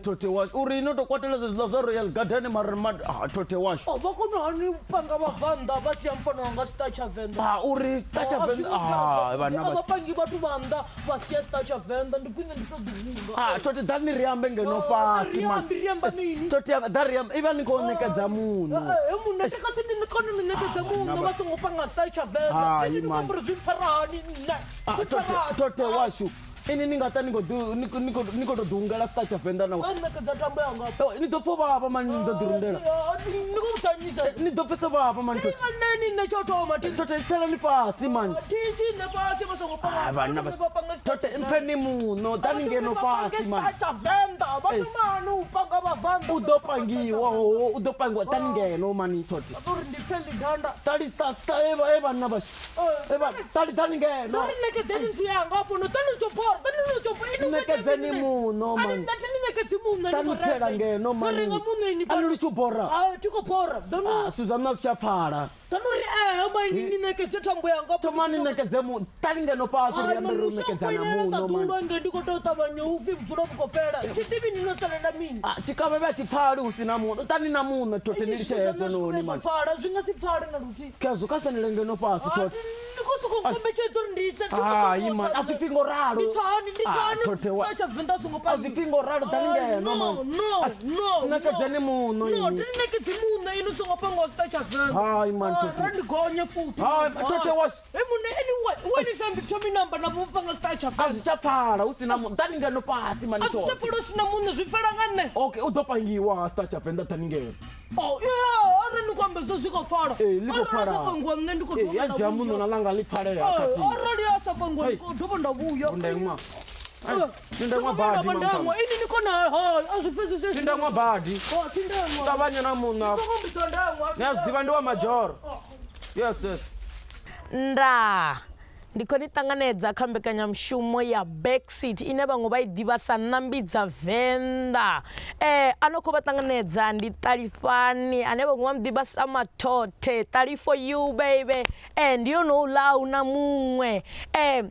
Tote wash. Uri no to kwatela za Royal Garden marmad tote wash. Bakuno hani upanga bavanda basi amfano wanga Tsha Venḓa. Uri Tsha Venḓa. Bana bapangi batu banda basi Tsha Venḓa ndipinde nditodunga. Tote dani riambe ngeno pasi man. Tote dari even niko nekedza munhu. Munhu tekati ndikona nekedza munhu basi ngopanga Tsha Venḓa. Ndikambura zvifarani na. Tote wash. Ini ningata niko to dungela Tsha Venḓa na. Nekedza tambo yanga. Ni do pfova apa man ndo durundela. Niko utanyisa. Ni do pfesa apa man tote. Nini nechotoma tote tsela ni pasi man. Titi ne pasi basi ngopanga. Bana tote mpeni munhu dani ngeno pasi man. Tsha Venḓa batu manu upanga bavanda. Udopangwa dani ngeno man tote. Uri ndipfeli danda. Tali eva na bashi. Eva tali dani ngeno. Uri nekedza ndiyanga apo no tani chopora. Nekedzeni munhu man. Nekedzi munhu tani tela ngeno man. Ani luchupora. Tikopora. Suzana chapara. Tanuri mani nekedze tambo yanga. Tomani nekedze munhu. Tani ngeno pasi riambere nekedzana munhu man. Ndonge ndikotota banyeufi bvulo bukopera. Chitivi ninotsala mini. Chikave vachipfali usina munhu. Tani na munhu tote nilichezo noni man. Fara zvingasipfali na ruti. Kezo kasanile ngeno pasi tote. Ndikosokombechedzo nditse. Man asipingo raro. Tote wa Tsha Venḓa singopa. Azipingo raro dani ngeno man. No. Nekedzeni munhu. No, nekedzi munhu ino singopanga Tsha Venḓa. Man tote. Ndigonye futhi. Tote wash. Munhu anyway, when is ndithomi number na mupanga Tsha Venḓa. Azichapfala usina munhu. Dani ngeno pasi man tote. Asichapfala usina munhu zvifala ngane. Okay, udopangiwa Tsha Venḓa dani ngeno. Ari nikwambezo zvikofara. Likofara. Asapangwa mne ndikotoma. Ya jamu na langa lipale yakati. Arali asapangwa ndikotoma ndabuya. Ndemwa. Ndemwa badi mama. Ndemwa ini nikona azifezi zezi. Ndemwa badi. Ndemwa. Tabanya na munhu. Ndemwa ndiwa major. Yes. Nda. Ndiko ni tanganedza kha mbekanyamushumo ya Backseat ine vhaṅwe vha I ḓivha sa Nambidza Venḓa. Ano khou vha ṱanganedza ndi Talifani ane vhaṅwe vha muḓivha sa Mathothe. Tali for you baby. Ndi yo no ula una muṅwe.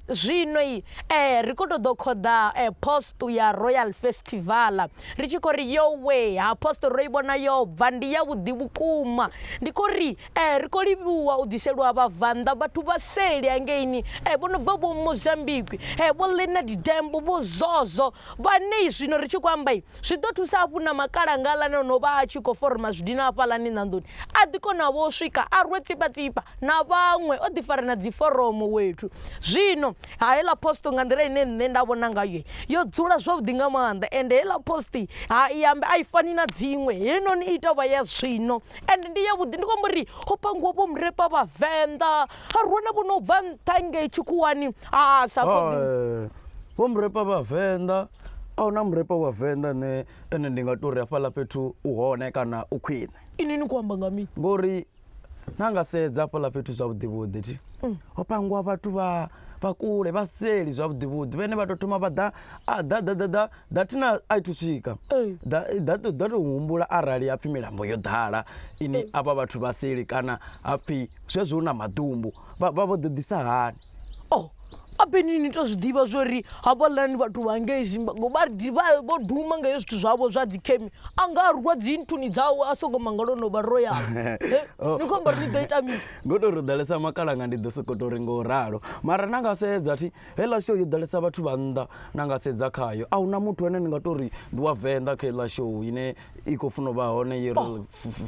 Zwino ri khou tou khoḓa post ya Royal Festival. Ri tshi khou ri yo we ha post ro I vhona yo bva ndi ya vhuḓi vhukuma. Ndi khou ri ri khou livhuwa u ḓiselwa vhavenḓa vhathu vha seli hangeini. Bono bva bo Mozambique bo Leonard Dembo bo Zozo vhane zwino ri tshi khou amba zwi ḓo thusa hafhu na makalangala no vha a tshi khou forma zwidina hafhaḽani nandoni a ḓi kona vho swika a rwe tsipa na vhaṅwe o ḓi fara na dzi foromo wethu zwino heiḽa post nga nḓila ine nṋe nda vhona ngayo yo dzula zwavhuḓi nga maanḓa ende heiḽa post I ambe a I fani na dziṅwe henoni I tou vha ya zwino ende ndi ya vhuḓi ndi khou ri ho pangiwa vho mrepa vhavenḓa a rwana vho no bva nṱha chikuwani sa khodi vho mrepa vhavenḓa a una mrepa wa Venḓa ene ndi nga tori afhaḽa fhethu u hone kana u khwine ini ni khou amba nga mini ngori na nga sedza afhaḽa fhethu zwavhuḓi ti ho pangiwa vhathu vha kule vha seli zwavhuḓi vhene vha tou thoma vha ḓa thina a ithu swika ḓa tou humbula arali ha pfhi milambo yo ḓala ini avha vhathu vha seli kana ha pfhi zwezwo hu na maḓumbu vha vho ḓisa hani apeni ni to zwiḓivha zwori havhaḽani vhathu vha ngei Zimbabwe vho duma nga zwithu zwavho zwa dzikhemi a nga rwa dzi nthuni dzawe a songo mangalo no vha royal ni khomba ri ḓo ita mini ngo to ri ḓalesa makalanga ndi ḓo soko to ri ngo ralo mara na nga sedza thi heḽa show yo ḓalesa vhathu vha nnḓa na nga sedza khayo a huna muthu ane ni nga to ri ndi wa Venḓa kha heḽa show ine i khou funa u vha hone yearly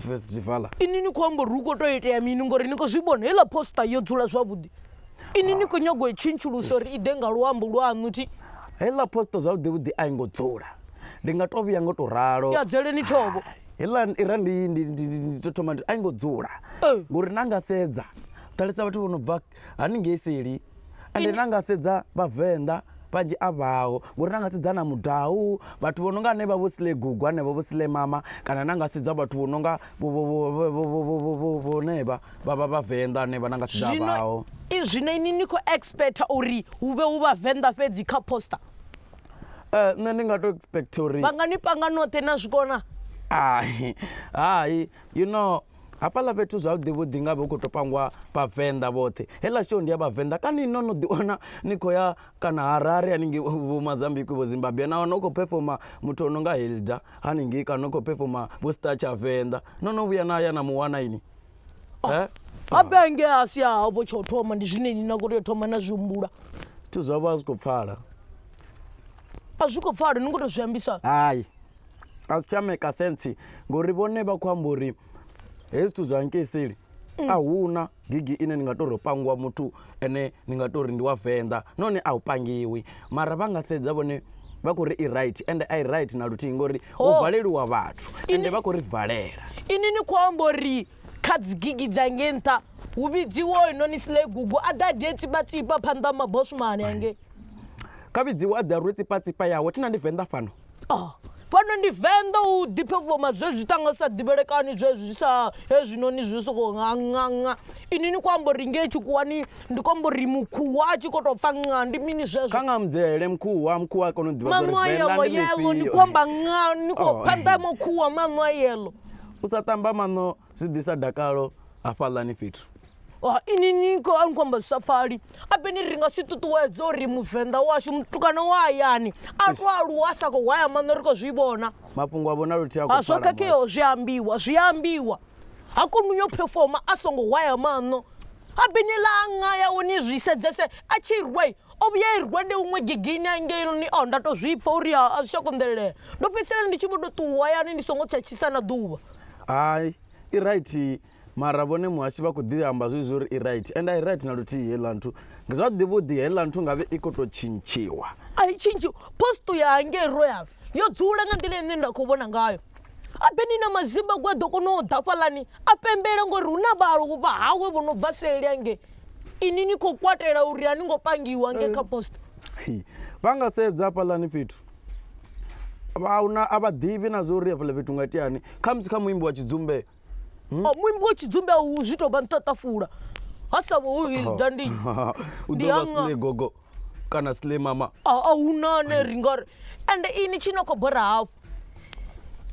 festival ini ni khomba ri khou to itea mini ngori ni khou zwi vhona heḽa poster yo dzula zwavhuḓi ini ni khou nyago tshintshuluso uri i ḓe nga luambo lwanu thi heḽa poster zwavhuḓi a i ngo dzula ndi nga to vhuya ngo to ralo ya dzeleni thovho heḽa ira ndi to thoma a i ngo dzula ngori na nga sedza ḓalesa vhathu vho no bva haningei seli ende na nga sedza vhavenḓa vhanzhi a vhaho ngori na nga sedza na mudau vhathu vho no nga hanevha vho sile gugu hanevha vho sile mama kana na nga sedza vhathu vho no nga voneva vha vhavenḓa hanevha na nga sedza vhaho zwine ini ni khou expecta uri hu vhe hu vhavenḓa fhedzi kha poster nṋe ndi nga to expect uri vha nga ni panga noṱhe na zwikona hai you know hafhaḽa fhethu zwavhuḓivhuḓi nga vhe u khou to pangiwa vhavenḓa vhoṱhe heḽa show ndi ya vhavenḓa kani no no ḓiwana ni khou ya kana Harare haningei vho Mozambique vho Zimbabwe nahone u khou performa muthu o no nga Hilda haningei kana u khou performa vho Tsha Venḓa no no vhuya na ya na muwana ini abenge asi havho tsho thoma ndi zwine ni na khou tea u thoma na zwihumbula zwithu zwavho a zwi khou pfala a zwi khou pfala ni ngo to zwi ambisa hayi a zwi tsha make sense ngori vhone vha khou amba uri hezwi zwithu zwa nkeseli a huna gigi ine ni nga to ri pangiwa muthu ene ni nga to ri ndi wa Venḓa none a u pangiwi mara vha nga sedza vhone vha khou ri i right ende a i right na luthihi ngori ho valeliwa vhathu ende vha khou ri valela ini ni khou amba uri kha dzi gigi dza nge nṱha hu vhidziwo noni sile gugu a ḓa ade tsipatsipa phanḓa mabosman yange kha vhidziwo a ḓa rwe tsipatsipa yawe thina ndi Venḓa fhano fhano ndi Venḓa u ḓi performa zwezwi tanga sa ḓivhelekani zwezwi sa hezwinoni zwi soko nga ini ni khou amba uri nge tshikuwani ndi khou amba uri mukhuwa a tshi khou tou pfa nga ndi mini zwezwo kha nga mudzele mukhuwa a kona u ḓivha uri Venḓa ndi mifhio ni khou amba nga ni khou phanḓa mukhuwa maṅwe yelo u sa tamba maṅo zwi ḓisa dakalo hafhaḽani fhethu ini ni khou amba zwi sa pfali apeni ri nga si ṱuṱuwedza uri muvenḓa washu mutukana wa hayani a to aluwa a sa khou hwaya maṅwe ri khou zwi vhona mafhungo a vhona luthihi a khou zwo khakheaho zwi ambiwa ha koni uyo performa a songo hwaya maṅo apeni la anga ya uni zwi sedzese a tshi rwe o vhuya i rwende uṅwe gigini angei ni nda to zwi pfa uri a zwi tsha konḓelela ndo fhedzisela ndi tshi vho to ṱuwa yani ndi songo tsetshisa na ḓuvha hayi i right mara vhone muhashi vha khou ḓi amba zwezwi uri i right and i right na luthihi heḽa nthu zwavhuḓivhuḓi heḽa nthu nga vhe i khou tou tshintshiwa a i tshintshiwa posto ya hangei royal yo dzula nga nḓila ine nda khou vhona ngayo apeni na Mazimbabwe a ḓo kona u ḓa fhaḽani a pembele ngori hu na vha hawe vho no bva seli angei ini ni khou kwatela uri a ni ngo pangiwa angei kha posto vha nga sedza fhaḽani fhethu a vha ḓivhi na zwo uri hafhaḽa fhethu nga itiani khamusi kha muimbi wa Tshidzumbe muimbi wa Tshidzumbe zwi tou vha nṱaṱafula ha sa vho hu Hilda ndi u ḓo vha sile gogo kana sile mama a huna ane ri ngari ende ini tshi no khou bora hafhu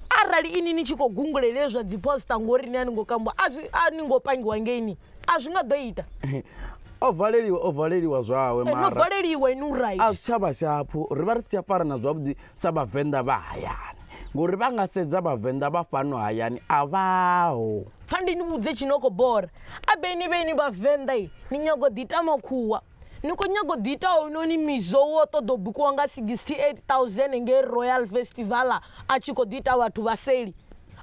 arali ini ni tshi khou gungulela zwa dzi poster ngori ni a ni ngo kamba a ni ngo pangiwa ngeini a zwi nga ḓo ita o valeliwa zwawe mara no valeliwa inu right a zwi tsha vha shaphu ri vha ri si tsha farana zwavhuḓi sa vhavenḓa vha hayani ngori vha nga sedza vhavenḓa vha fhano hayani a vhaho pfa ndi ni vhudze tshi no khou bora a beni vhavenḓa ni nyago ḓi ita makhuwa ni khou nyago ḓi ita hoyunoni Mizo wo ṱoḓa u bukiwa nga 68,000 ngei Royal Festival a tshi khou ḓi ita vhathu vha seli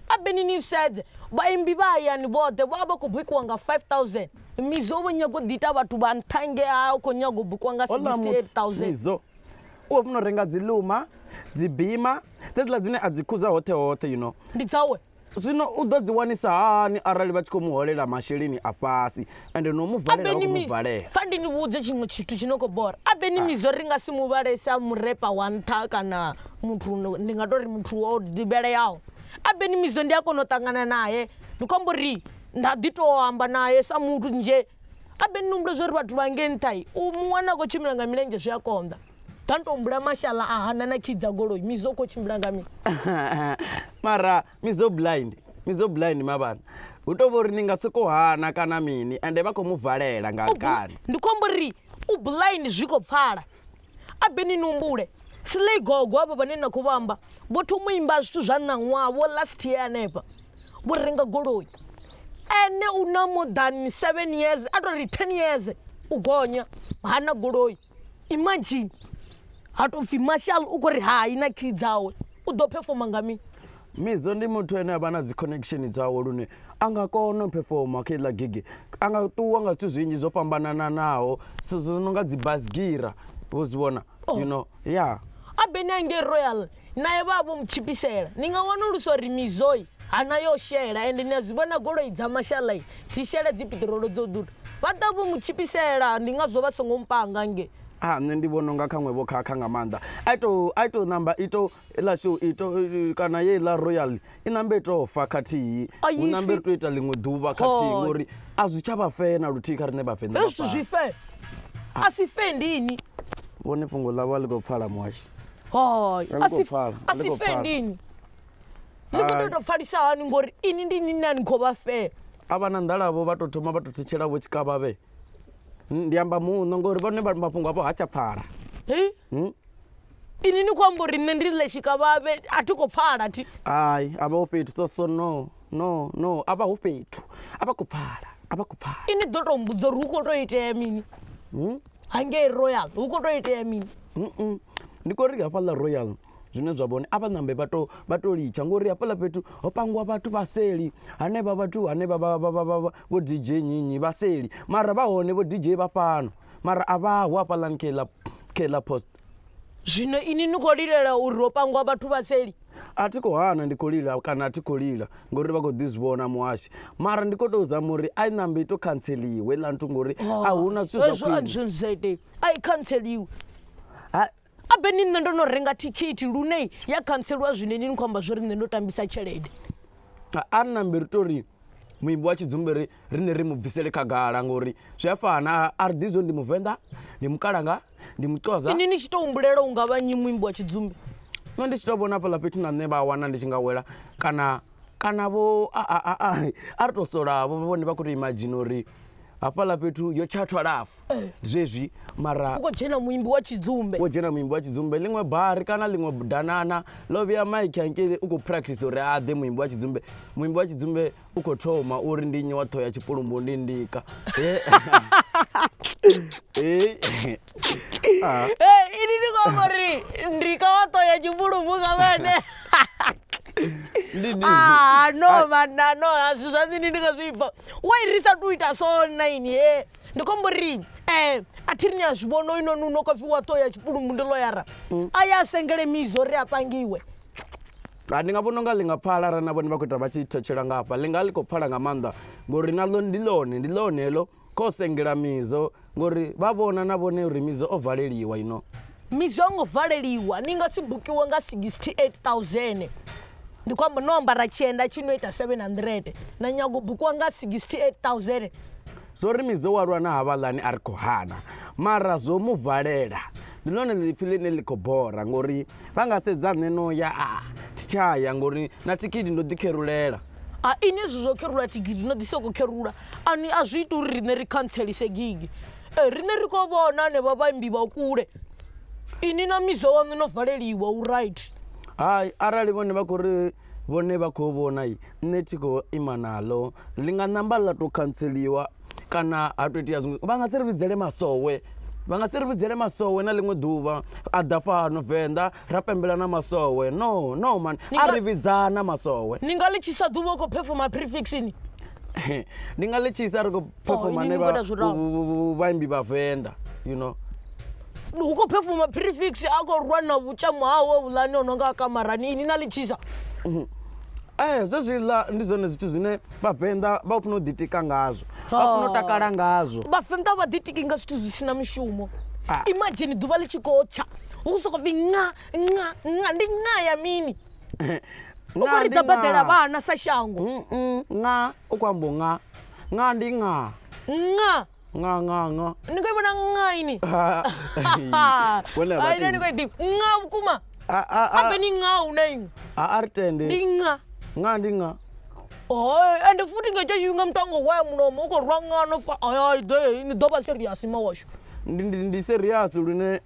a beni ni sedze vhaimbi vha hayani vhoṱhe vha vha khou bukiwa nga 5,000 Mizo vho nyago ḓi ita vhathu vha nṱhange a khou nyago u bukiwa nga 68,000 Mizo u funa u renga dzi luma dzi bima dzedziḽa dzine a dzi khuza hoṱhe you know ndi dzawe zwino u ḓo dzi wanisa hani arali vha tshi khou muholela masheleni a fhasi ende no muvalela u muvalela fa ndi ni vhudze tshiṅwe tshithu tshi no khou bora a beni Mizo ri nga si muvalesa murepa wa nṱha kana muthu ndi nga tori muthu o ḓivheleaho a beni Mizo ndi a kona u ṱangana naye ndi khou amba uri nda ḓi tou amba naye sa muthu nje a beni numbula zwo ri vhathu vha ngei nṱha u mu wana khou tshimbila nga milenzhe zwi a konḓa tantombula mashala a hana na kidza goloi Mizo khou tshimbila nga mini mara Mizo blind mavana hu tou vha uri ni nga soko hana kana mini ende vha khou muvalela nga kani ndi khou amba uri u blind zwi khou pfala a beni numbule Slay gogo aba vhane na khou vhamba vho thoma imba zwithu zwa ṋaṅwaha vho last year hanefha vho renga goloi ene una more than 7 years a tori 10 years u gonya hana goloi imagine ha to pfi Marshall u khou ri hai na kids awe u ḓo performa nga mini Mizo ndi muthu ene a vha na dzi connection dzawo lune a nga kona u performa kha iḽa gigi a nga ṱuwa nga zwithu zwinzhi zwo fhambananaho zwo no nga dzi basgira vho zwi vhona you know yeah a beni ange royal naye vha vho mchipisela ni nga wanulusa uri Mizoi hana yo shela ende ni zwi vhona goloi dza Marshall dzi shela dzi petrol dzo ḓura vha ḓa vho mchipisela ndi nga zwo vha songo mpanga nge nṋe ndi vhona unga khaṅwe vho khakha nga maanḓa a ito namba ito ḽa show ito kana ye ḽa royal i nambe ito fa khathihi hu nambe ito ita ḽiṅwe ḓuvha khathihi ngori a zwi tsha vha fe na luthihi kha riṋe vhavenḓa zwithu zwi fe a si fe ndini vhone fhungo ḽa vha ḽi khou pfala muhashi a si fe ndini ḽi khou tou pfalisa hani ngori ini ndi nini ani khou vha fe a vha na nḓalavho vha tou thoma vha tou thitshela vho tshikavhavhe ndi amba muno ngori vhone mafhungo avho ha tsha pfala ini ni khou amba uri nṋe ndi ḽe tshikavhavhe a thi khou pfala thi ai a vha ho fhethu so no a vha ho fhethu a vha khou pfala ini ḓo tou mbudza uri hu khou tou itea mini hangei royal hu khou tou itea mini ndi khou ri hafhaḽa royal zwine zwa vhone a vha ṋambe vha tou litsha ngori hafhaḽa fhethu ho pangiwa vhathu vhaseli hanevha vhathu hanevha vho DJ nyinyi vhaseli mara vha hone vho DJ vha fhano mara a vhaho hafhaḽani kheḽa post zwino ini ni khou lilela uri ho pangiwa vhathu vhaseli a thi khou hana ndi khou lila kana a thi khou lila ngori vha khou ḓi zwi vhona muhashi mara ndi khou tou zama uri a i ṋambe ito khantseliwe ḽa nthu ngori a hu na zwithu zwa khwine a i khantseliwe a beni nṋe ndo no renga thikhithi lune ya khantseliwa zwine ni khou amba zwori nṋe ndo tambisa tshelede a ri ṋambe ri tori muimbi wa tshidzumbe rine ri mu bvisele khagala ngori zwi a fana a ri ḓi zwo ndi muvenḓa ndi mukalanga ndi muxhosa ini ni tshi tou humbulela u nga vha nyi muimbi wa tshidzumbe nṋe ndi tshi tou vhona hafhaḽa fhethu na nṋe vha wana ndi tshi nga wela kana vho a ri tou sola vhone vha khou tou imagine uri hafhaḽa fhethu yo tshathwa lafu zwezwi mara u khou dzhena muimbi wa tshidzumbe wo dzhena muimbi wa tshidzumbe ḽiṅwe bari kana ḽiṅwe danana ḽo vhuya maiki hangei u khou practice uri a ḓe muimbi wa tshidzumbe u khou thoma uri ndi nnyi wa ṱhoho ya tshipulumbu ndi Ndika ini ni khou amba uri Ndika wa ṱhoho ya tshipulumbu nga vhene no azwi zwa nini ndi nga zwi pfa wai ri sa tou ita so 9 ndi khombo uri a thi ri ni a zwi vhona oinoni uno khou pfi wa ṱhoho ya tshipulumbu ndi loyara a ya sengele Mizo ri a pangiwe ndi nga vhona unga ḽi nga pfala arali na vhone vha khou ita vha tshi thetshelwa nga hafha ḽi nga ḽi khou pfala nga maanḓa ngori naḽo ndi ḽone heḽo kho sengela Mizo ngori vha vhona na vhone uri Mizo o valeliwa Mizo a ngo valeliwa ni nga si bukiwa nga 68,000 ndi khou amba no ambara tshienda tshi no ita 700 na nyago bukiwa nga 68,000 zwo ri Mizo wa lwa na havhaḽani a ri khou hana mara zwo mu valela ndi ḽone ḽipfi ḽine ḽi khou bora ngori vha nga sedza nṋe no ya thi tsha ya ngori na thikhithi ndo ḓi kherulela ini ezwo zwo kherula thikhithi no ḓi sokou kherula ani a zwi ita uri riṋe ri khantselise gigi riṋe ri khou vhona hanevha vhaimbi vha kule ini na Mizo waṋu no valeliwa u right hai arali vhone vha khou ri vhone vha khou vhona nṋe thi khou ima naḽo ḽi nga ṋamba ḽa tou khantseliwa kana ha tou itea zwiṅwe vha nga si ri vhidzele masowe na ḽiṅwe ḓuvha a ḓa fhano Venḓa ra pembela na masowe no man a ri vhidzana masowe ni nga ḽitshisa ḓuvha u khou performa prefixini ndi nga ḽitshisa ri khou performa ne vhaimbi vha Venḓa you know hu khou performa prefix a khou rwa na vhutshamu hawe vhuḽani o no nga kamarani ini na ḽitshisa zwezwiḽa ndi zwone zwithu zwine vhavenḓa vha funa u ḓitika ngazwo vha funa u takala ngazwo vhavenḓa vha ḓitiki nga zwithu zwi sina mishumo imagine ḓuvha ḽi tshi khou tsha hu khou sokou pfi nga ndi nga ya mini u khou ri ḓa badela vhana sa shango nga u khou amba nga ndi nga ni khou vhona nga ini aina ni khou ḓi nga vhukuma a beni nga una iṅwe a ri tende ndi nga ndi nga ende futhi nga tsha tshifhinga mutango waya mulomo u khou rwa nga no fa ni ḓo vha serious mawashu ndi serious lune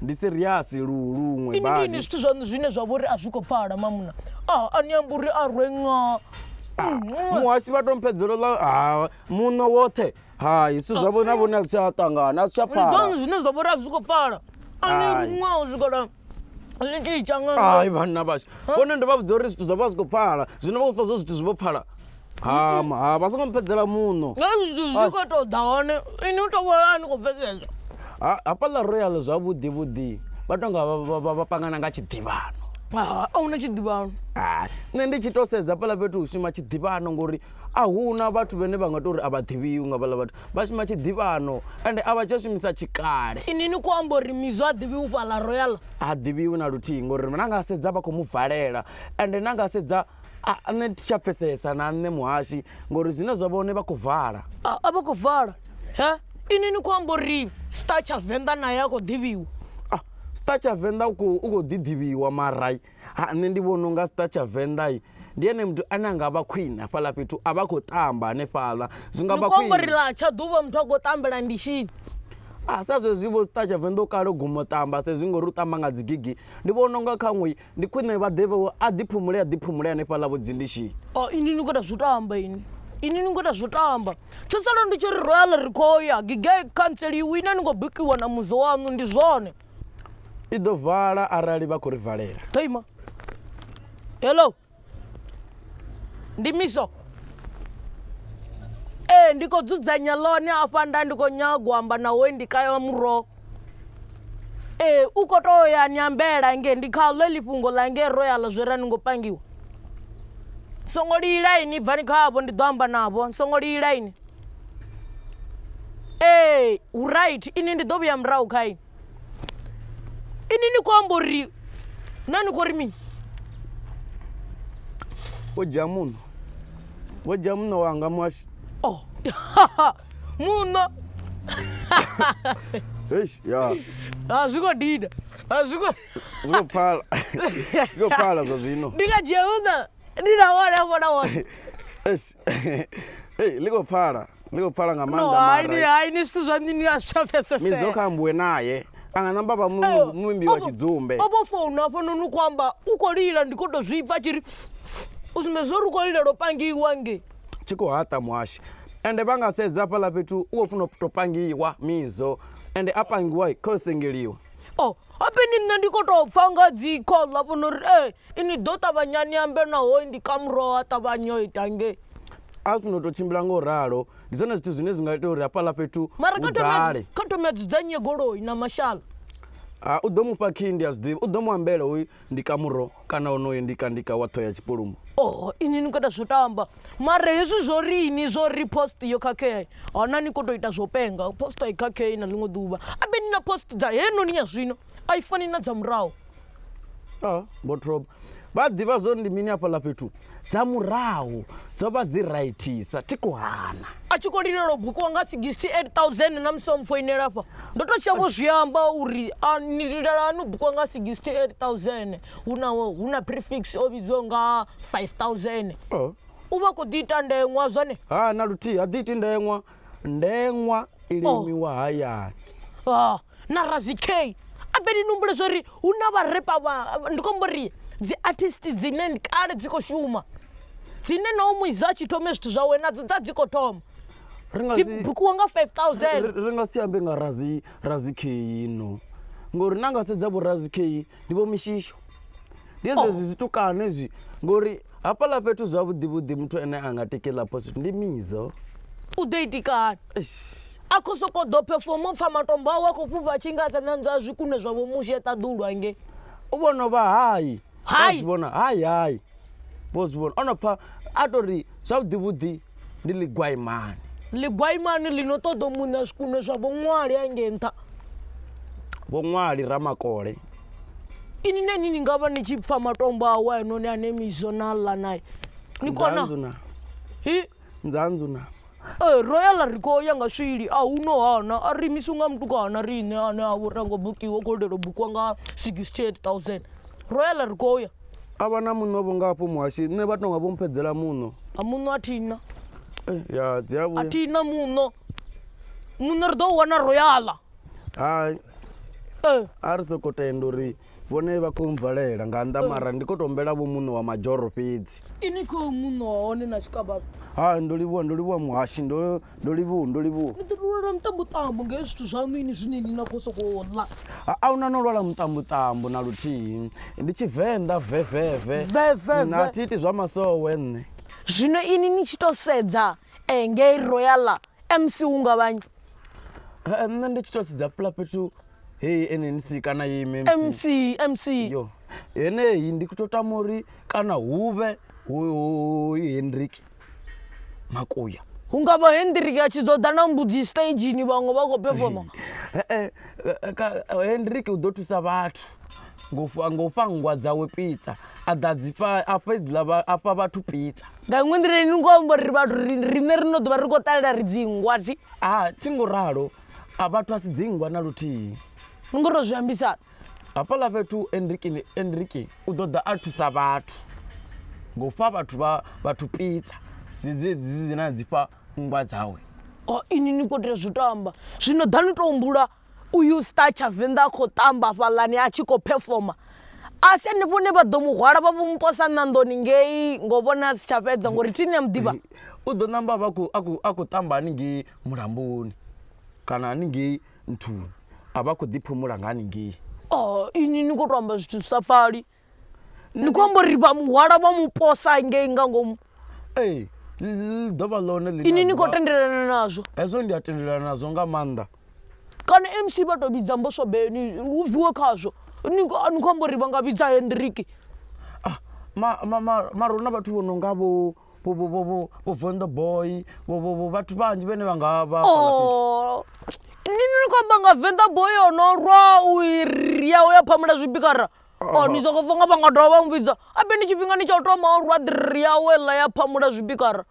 ndi serious luṅwe badi ini zwithu zwine zwa vhori a zwi khou pfala mamuna ani amba uri a rwenga muhashi vha to mphedzelo ḽa muno woṱhe hai zwithu zwavho na vhone a zwi tsha ṱangana a zwi tsha pfala zwone zwine zwa vhori a zwi khou pfala ani ṅwaho zwi khou ai vhanna vhashu vhone ndo vha vhudza uri zwithu zwavho a zwi khou pfala zwino vha khou pfa zwo zwithu zwi vho pfala vha songo mphedzela muno zwithu zwi khou tou ḓa hone ini u tou vhona ni khou pfesesa hafhaḽa royal zwavhuḓivhuḓi vha tonga vha pangana nga tshiḓivhano a huna tshiḓivhano nṋe ndi tshi to sedza hafhaḽa fhethu hu shuma tshiḓivhano ngori a huna vhathu vhane vha nga tou uri a vha ḓivhiwi nga vhaḽa vhathu vha shuma tshiḓivhano ende a vha tsha shumisa tshikale ini ni khou amba uri Mizo a ḓivhiwi fhaḽa royal ha ḓivhiwi na luthihi ngori na nga sedza vha khou mu valela ende na nga sedza nṋe tsha pfesesa na nṋe muhashi ngori zwine zwa vhone vha khou vala a vha khou vala ini ni khou amba uri star tsha Venḓa naye a khou ḓivhiwa star tsha Venḓa u khou ḓivhiwa marai nṋe ndi vhona unga star tsha Venḓa ndi ene muthu ane anga vha khwine hafhaḽa fhethu a vha khou tamba hanefhaḽa zwi nga vha khwine ni khou amba uri ḽa tsha ḓuvha muthu a khou tambela ndi shini sa zwezwi vho star tsha Venḓa u kale guma u tamba sezwi ngori u tamba nga dzi gigi ndi vhona unga khaṅwe ndi khwine vha ḓevhe a ḓiphumule hanefhaḽa vho dzindishini ini ni khou ita zwo tamba ini ni khou ita zwo tamba tsho sala ndi tshi ri royal ri khou ya giga canceliwa ine ni khou bikiwa na muzo waṋu ndi zwone i ḓo vala arali vha khou ri valela taima hello ndi Mizo ndi khou dzudzanya ḽone afha nda ndi khou nyaga u amba nawe Ndika ya muro u khou tou ya ni ambela nge ndi kha ḽo ḽifhungo ḽa nge royal zwe ra ni ngo pangiwa songo lila ini bvani khavho ndi ḓo amba navho songo lila ini right ini ndi ḓo vhuya murahu kha ini ni khou amba uri na ni khou ri mini vho dzhia muno wanga muhashi muno zwi khou dina zwi khou pfala zwa zwino ndi nga dzhia muno ndi na wana vhona wone ḽi khou pfala nga maanḓa hai ni zwithu zwa nini a zwi tsha pfesesea Mizo kha ambiwe naye anga namba vha muimbi wa tshidzumbe opo founu afho noni khou amba u khou lila ndi khou tou zwi pfa tshiri u sumbedza uri u khou lila lwo pangiwa nge tshi khou haṱa muhashi ende vha nga sedza hafhaḽa fhethu u khou funa u tou pangiwa Mizo ende a pangiwa kha u sengeliwa apeni nṋe ndi khou tou pfa nga dzi call hafho nori ini ḓo ṱavhanyani ambe naho ndi kamuroho a ṱavhanya o ita nge a sino tou tshimbila nga u ralo ndi zwone zwithu zwine zwi nga ita uri hafhaḽa fhethu mara kha thome dzudzanye goloi na mashala u ḓo mufha khindi a zwiḓivhi u ḓo mu ambela hoyu ndi kamuro kana onoyo ndika wa ṱhoya tshipulumo ini ni khou ita zwo tamba mara hezwi zwo ri ini zwo ri post yo khakhea hana ni khou tou ita zwo penga post a i khakhei na ḽiṅwe ḓuvha apeni na post dza henoni ya zwino a i fani na dza murahu botroba vha ḓivha zwori ndi mini hafhaḽa fhethu dza murahu dzo vha dzi raithisa thi khou hana a tshi khou lilela bukiwa nga 68,000 na musi o mfoinela afha ndo tou tshavho zwi amba uri ni lilela ani u bukiwa nga 68,000 hu na prefix o vhidziwa nga 5,000 u vha khou ḓi ita ndeṅwa zwone na luthihi ha ḓi iti ndeṅwa i limiwa hayani na razi k apeni numbule zwori hu na vharepa ndi khou amba uri dzi artist dzine kale dzi khou shuma dzine na u Mizo a tshi thome zwithu zwawe nadzo dza dzi khou thoma dzi bukiwa nga 5,000 ri nga si ambe nga razi k ino ngori na nga sedza vho razi k ndi vho mishisho ndi zwezwi zwitukane zwi ngori hafhaḽa fhethu zwavhuḓivhuḓi muthu ene a nga tekela post ndi Mizo u ḓo itikani a khou sokou ḓo performa pfa matombo awe a khou fhufha tshingadza na zwa zwikune zwavho mushe ṱaḓulwa nge u vhona vha hayi vhona hayi vho zwi vhona ono pfa a tou ri zwavhuḓivhuḓi ndi ḽigwaimani lino ṱoḓo muṋa zwikune zwavho ṅwali ange nṱha vho ṅwali Ramakole ini neni ni nga vha ni tshi pfa matombo awe anoni ane Mizo na ḽa naye ni kona ndzanzu na royal ri khou ya nga swili a hu no hana a ri imisi nga mutukana riṋe ane a vho rango bukiwa khou lindela bukiwa nga 68,000 royal ri khou ya a vha na muno vho nga hafho muhashi nṋe vha tonga vho mphedzela muno a muno a thina dzi a vhuya a thina muno ri ḓo wana royal hai a ri soko tenda uri vhone vha khou mvalela nga nnḓa mara ndi khou tombela vho muṋe wa majoro fhedzi ini khou muṋe wa hone na tshikababa hai ndo livhuwa muhashi ndo livhuwa ni ḓo lwala muṱambuṱambo nga hezwi zwithu zwaṋu ini zwine ni na khou sokou ḽa a una no lwala muṱambuṱambo na luthihi ndi Tshivenḓa veveve na thiti zwa masowe nṋe zwino ini ni tshi tou sedza ngei royal MC hu nga vhanyi nṋe ndi tshi tou sedza pula fhethu hei NNC kana ye MC yo yeneyi ndi khou tou tama uri kana huvhe Handrick Makuya hu nga vha Handrick a tshi ḓo ḓa na mbudzi stageini vhaṅwe vha khou performa Handrick u ḓo thusa vhathu ngo fha nngwa dzawe pizza a fha vhathu pizza nga iṅwe nḓila ni ngo amba uri vhathu riṋe ri no ḓovha ri khou ṱalela ri dzingwa ti thi ngo ralo a vhathu a si dzingwa na luthihi ni ngo tou zwi ambisana hafhaḽa fhethu Handrick u ḓo ḓa a thusa vhathu ngo fha vhathu pizza dzina dzi fha nngwa dzawe ini ni khou tea zwi tamba zwino ḓa ni tou humbula uyu star Tsha Venḓa a khou tamba fhaḽani a tshi khou performa a si hanefho hune vha ḓo mu hwala vha vho muposa ṋandoni ngei ngo vhona a si tsha fhedza ngori tini ya muḓivha u ḓo namba a khou tamba haningei mulamboni kana haningei nthuni a vha khou ḓiphumula nga haningei ini ni khou tou amba zwithu sa pfali ni khou amba uri vha muhwala vha muposa ngei nga ngomu ḓovha ḽone ini ni khou tendelana nazwo hezwo ndi a tendelana nazwo nga maanḓa kana MC vha tou vhidza mbosobeni hu bviwe khazwo ni khou amba uri vha nga vhidza Handrick mara hu na vhathu vho no nga vho Venḓa boy vhathu vanzhi vhane vha nga vha ni khou amba nga Venḓa boy o no rwa u iri yawe ya phamula zwibikara ni songo fonga vha nga dovha vha muvhidza abe ndi tshifhingani tsha u thoma u rwa ḓiri yawe ḽa ya phamula zwibikara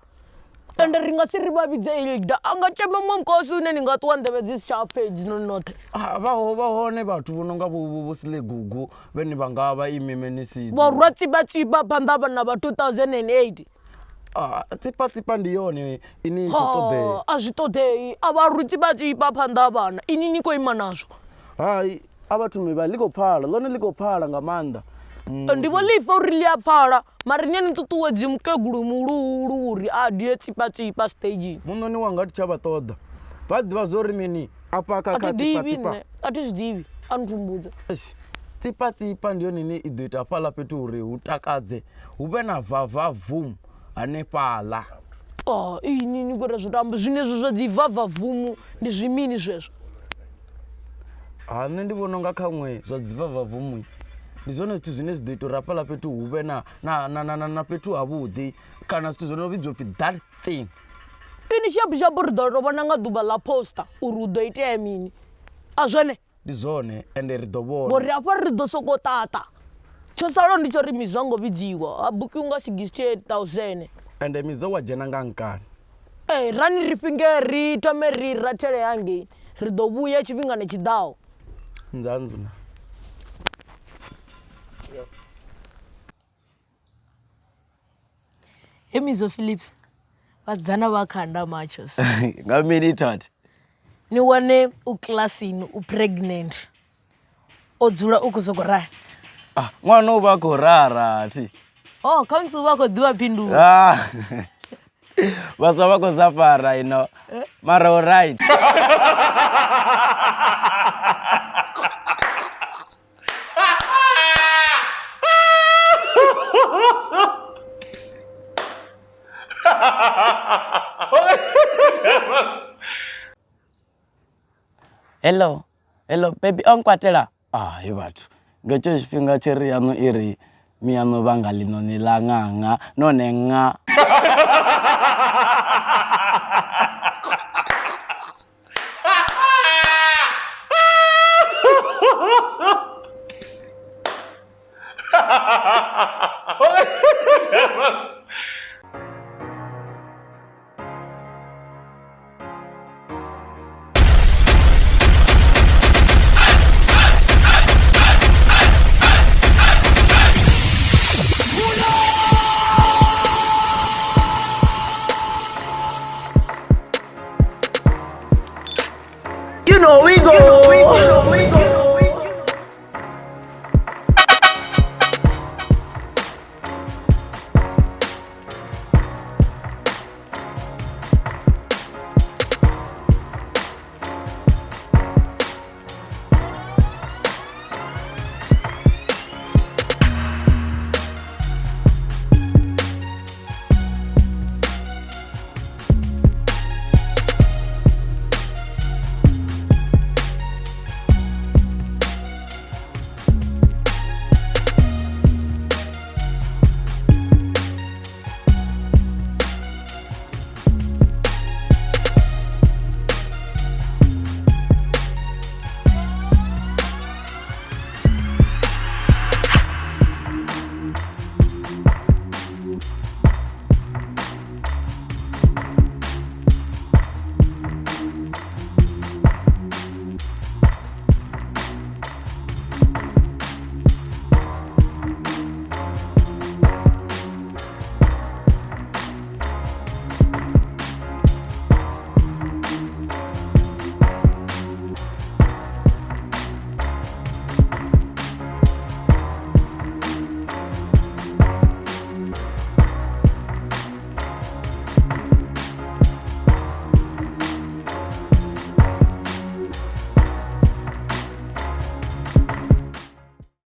ende ri nga si ri vha vhidze Hilda a nga tshema mukosi une ni nga ṱuwa nḓevhe dzi si tsha pfedzi no noṱhe vha hone vhathu vho no nga vho Silegugu vhane vha nga vha imemenisidi vho rwa tsipa phanḓa vhana vha 2008 tsipa ndi yone ini ṱoḓea a zwi ṱoḓei a vha rwi tsipa phanḓa vhana ini ni khou ima nazwo hai a vhathu vha ḽi khou pfhala ḽone ḽi khou pfhala nga maanḓa ndi vho ḽifa uri ḽi a pfhala mara ni a ni ṱuṱuwedzi mukegulu muhulu uri a die tsipa stagini muṋoni wanga thi tsha vha ṱoḓa vha ḓivha zwo ri mini afha kha a thi zwi ḓivhi a nthumbudza tsipa ndi yone ine i ḓo ita hafhaḽa fhethu uri hu takadze hu vhe na vavavum hanefhaḽa ini ni khou ita zwo tamba zwine zwo dzi vavavumu ndi zwimini zwezwo nṋe ndi vhona unga kha ṅwe zwa dzi vavavumu ndi zwone zwithu zwine zwi ḓo ita uri hafhaḽa fhethu hu vhe na fhethu havhuḓi kana zwithu zwo no vhidziwa upfhi that thing ini shapu ri ḓo tou vhona nga ḓuvha ḽa poster uri hu ḓo itea mini a zwone ndi zwone ende ri ḓo vhona ngori hafha ri ḓo sokou ṱaṱa tsho salaho ndi tsho ri Mizo a ngo vhidziwa a bukiwa nga 68,000 ende Mizo wa dzhena nga nkani rani ri fhinge ri thome ri rathele hangei ri ḓo vhuya tshifhingani tshiḓaho nzanzuna Mizo Phillips vhasidzana vha khanda machos nga mini tati ni wane u kilasini u pregnant o dzula u khou sokou raya ṅwana u vha a khou rara ti khamusi u vha a khou ḓivha phindulo vhaswa vha khou safara ino mara u right hello baby onkwatela he vhathu nga tsho tshifhinga tshe ri yaṋo i ri miyaṋo vhanga ḽinoni ḽa ṅaṅa none ṅa